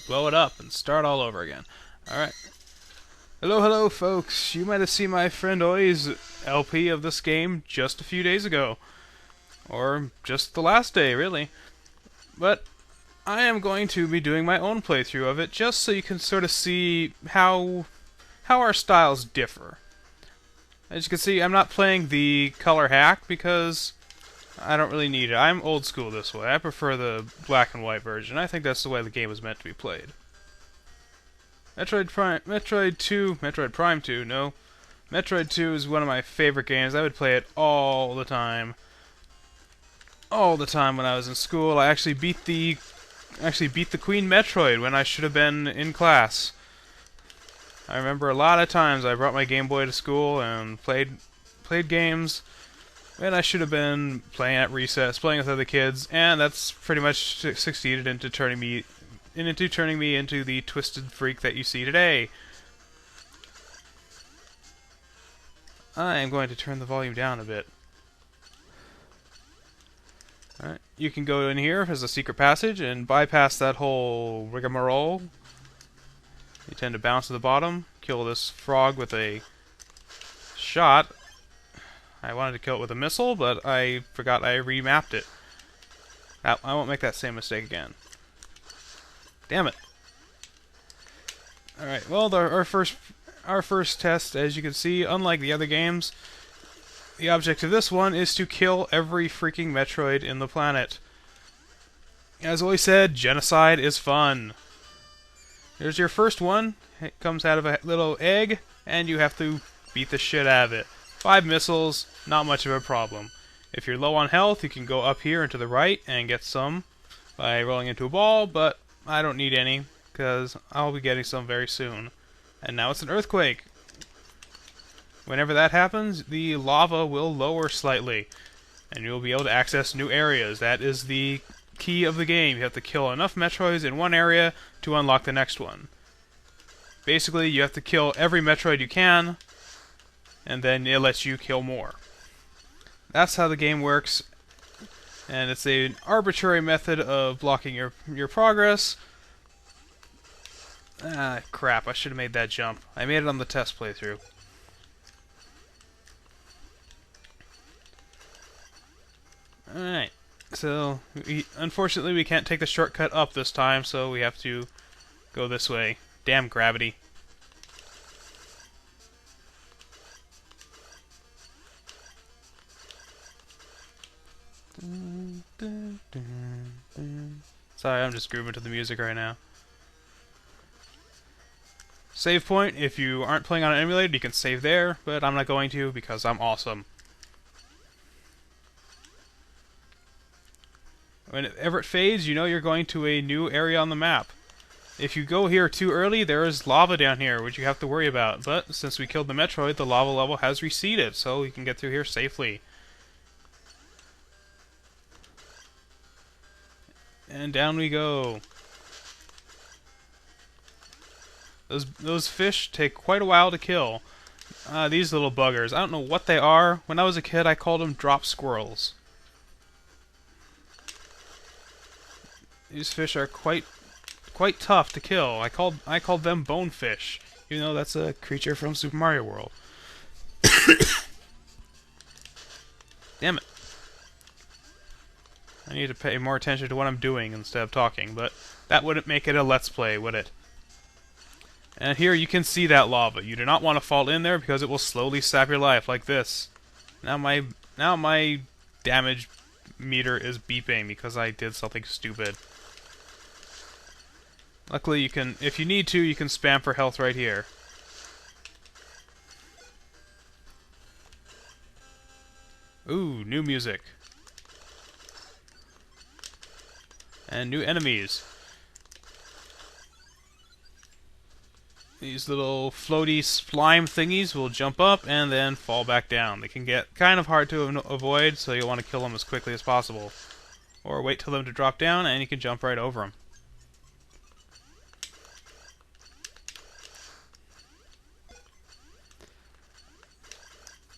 blow it up, and start all over again. Alright. Hello, hello, folks. You might have seen my friend Oi's LP of this game just a few days ago. Or just the last day, really. But I am going to be doing my own playthrough of it, just so you can sort of see how our styles differ. As you can see, I'm not playing the color hack because I don't really need it. I'm old school this way. I prefer the black and white version. I think that's the way the game was meant to be played. Metroid Prime 2, no. Metroid 2 is one of my favorite games. I would play it all the time. All the time when I was in school. I actually beat the Queen Metroid when I should have been in class. I remember a lot of times I brought my Game Boy to school and played games when I should have been playing at recess, playing with other kids, and that's pretty much succeeded into turning me into the twisted freak that you see today. I am going to turn the volume down a bit. Alright, you can go in here as a secret passage and bypass that whole rigmarole. You tend to bounce to the bottom, kill this frog with a shot. I wanted to kill it with a missile, but I forgot I remapped it. I won't make that same mistake again. Damn it. Alright, well, our first test, as you can see, unlike the other games, the object of this one is to kill every freaking Metroid in the planet. As always said, genocide is fun. Here's your first one. It comes out of a little egg, and you have to beat the shit out of it. 5 missiles, not much of a problem. If you're low on health, you can go up here and to the right and get some by rolling into a ball, but I don't need any, because I'll be getting some very soon. And now it's an earthquake. Whenever that happens, the lava will lower slightly, and you'll be able to access new areas. That is the key of the game. You have to kill enough Metroids in one area to unlock the next one. Basically, you have to kill every Metroid you can, and then it lets you kill more. That's how the game works, and it's an arbitrary method of blocking your progress. Ah, crap, I should have made that jump. I made it on the test playthrough. Alright, so unfortunately we can't take the shortcut up this time, so we have to go this way. Damn gravity. Sorry, I'm just grooving to the music right now. Save point, if you aren't playing on an emulator, you can save there, but I'm not going to because I'm awesome. Whenever it fades, you know you're going to a new area on the map. If you go here too early, there is lava down here, which you have to worry about. But since we killed the Metroid, the lava level has receded, so you can get through here safely. And down we go. Those fish take quite a while to kill. These little buggers, I don't know what they are. When I was a kid, I called them drop squirrels. These fish are quite tough to kill. I called them bonefish, even though that's a creature from Super Mario World. Damn it. I need to pay more attention to what I'm doing instead of talking, but that wouldn't make it a Let's Play, would it? And here you can see that lava. You do not want to fall in there because it will slowly sap your life like this. Now my damage meter is beeping because I did something stupid. Luckily you can, if you need to, you can spam for health right here. Ooh, new music. And new enemies. These little floaty slime thingies will jump up and then fall back down. They can get kind of hard to avoid, so you'll want to kill them as quickly as possible. Or wait till them to drop down and you can jump right over them.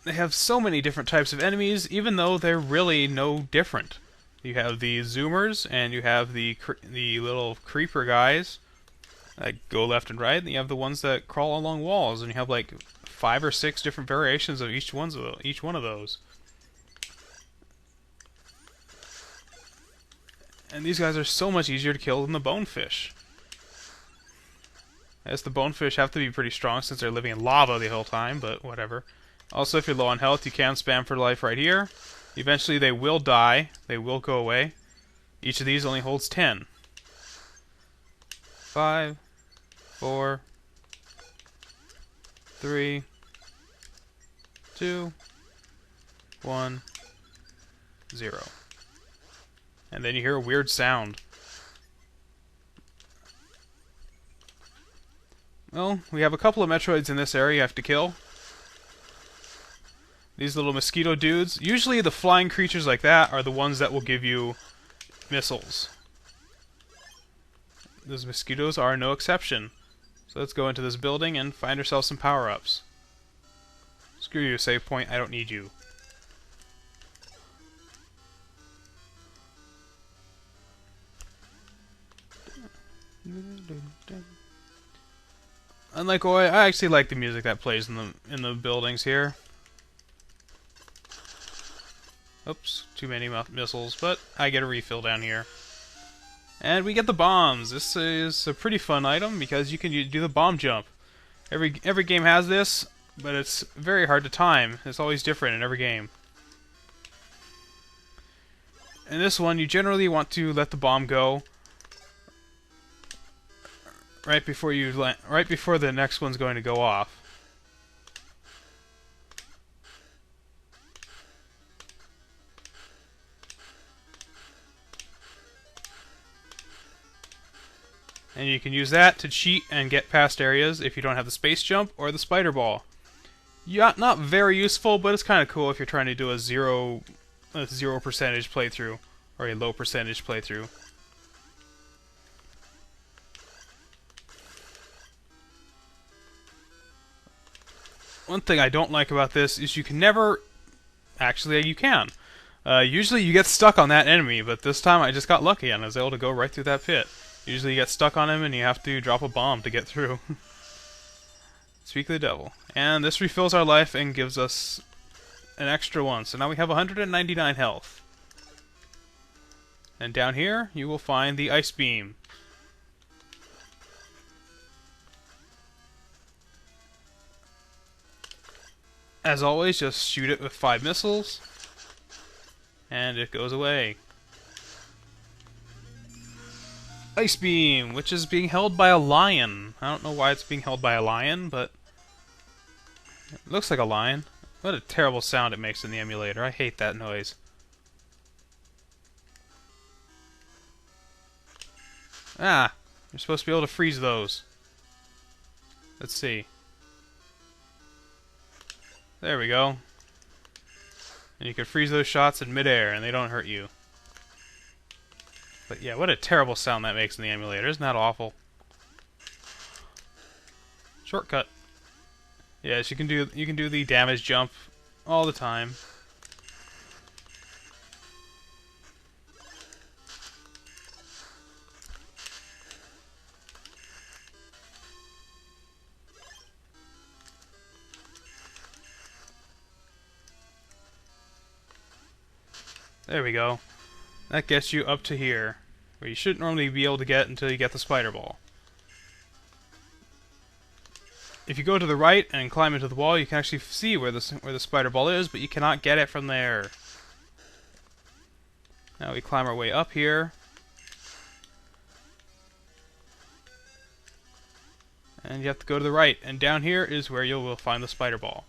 They have so many different types of enemies, even though they're really no different. You have the zoomers, and you have the little creeper guys. Like, go left and right, and you have the ones that crawl along walls, and you have like 5 or 6 different variations of each one of those. And these guys are so much easier to kill than the bonefish. I guess the bonefish have to be pretty strong since they're living in lava the whole time, but whatever. Also, if you're low on health, you can spam for life right here. Eventually they will die. They will go away. Each of these only holds 10. 5, 4, 3, 2, 1, 0. And then you hear a weird sound. Well, we have a couple of Metroids in this area you have to kill. These little mosquito dudes. Usually the flying creatures like that are the ones that will give you missiles. Those mosquitoes are no exception. So let's go into this building and find ourselves some power-ups. Screw you, save point, I don't need you. Unlike Oi, I actually like the music that plays in the buildings here. Oops, too many missiles, but I get a refill down here. And we get the bombs. This is a pretty fun item because you can do the bomb jump. Every game has this, but it's very hard to time. It's always different in every game. In this one, you generally want to let the bomb go right before the next one's going to go off. And you can use that to cheat and get past areas if you don't have the space jump or the spider ball. Yeah, not very useful, but it's kind of cool if you're trying to do a 0% playthrough or a low percentage playthrough. One thing I don't like about this is you can never... Actually, you can. Usually you get stuck on that enemy, but this time I just got lucky and I was able to go right through that pit. Usually you get stuck on him and you have to drop a bomb to get through. Speak of the devil. And this refills our life and gives us an extra one. So now we have 199 health. And down here you will find the ice beam. As always, just shoot it with 5 missiles. And it goes away. Ice Beam, which is being held by a lion. I don't know why it's being held by a lion, but it looks like a lion. What a terrible sound it makes in the emulator. I hate that noise. Ah, you're supposed to be able to freeze those. Let's see. There we go. And you can freeze those shots in midair and they don't hurt you. But yeah, what a terrible sound that makes in the emulator. Isn't that awful? Shortcut. Yes, you can do the damage jump all the time. There we go. That gets you up to here, where you shouldn't normally be able to get until you get the spider ball. If you go to the right and climb into the wall, you can actually see where the spider ball is, but you cannot get it from there. Now we climb our way up here. And you have to go to the right, and down here is where you will find the spider ball.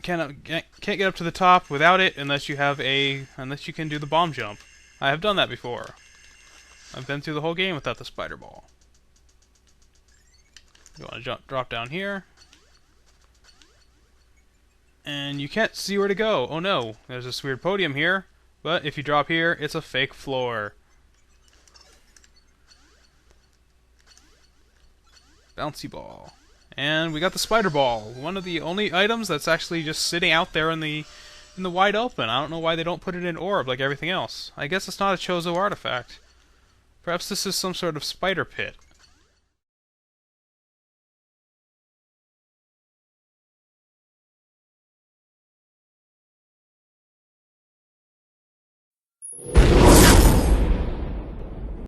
Can't get up to the top without it unless you can do the bomb jump. I have done that before. I've been through the whole game without the spider ball. You want to drop down here. And you can't see where to go. Oh no, there's this weird podium here. But if you drop here, it's a fake floor. Bouncy ball. And we got the spider ball. One of the only items that's actually just sitting out there in the wide open. I don't know why they don't put it in orb like everything else. I guess it's not a Chozo artifact. Perhaps this is some sort of spider pit.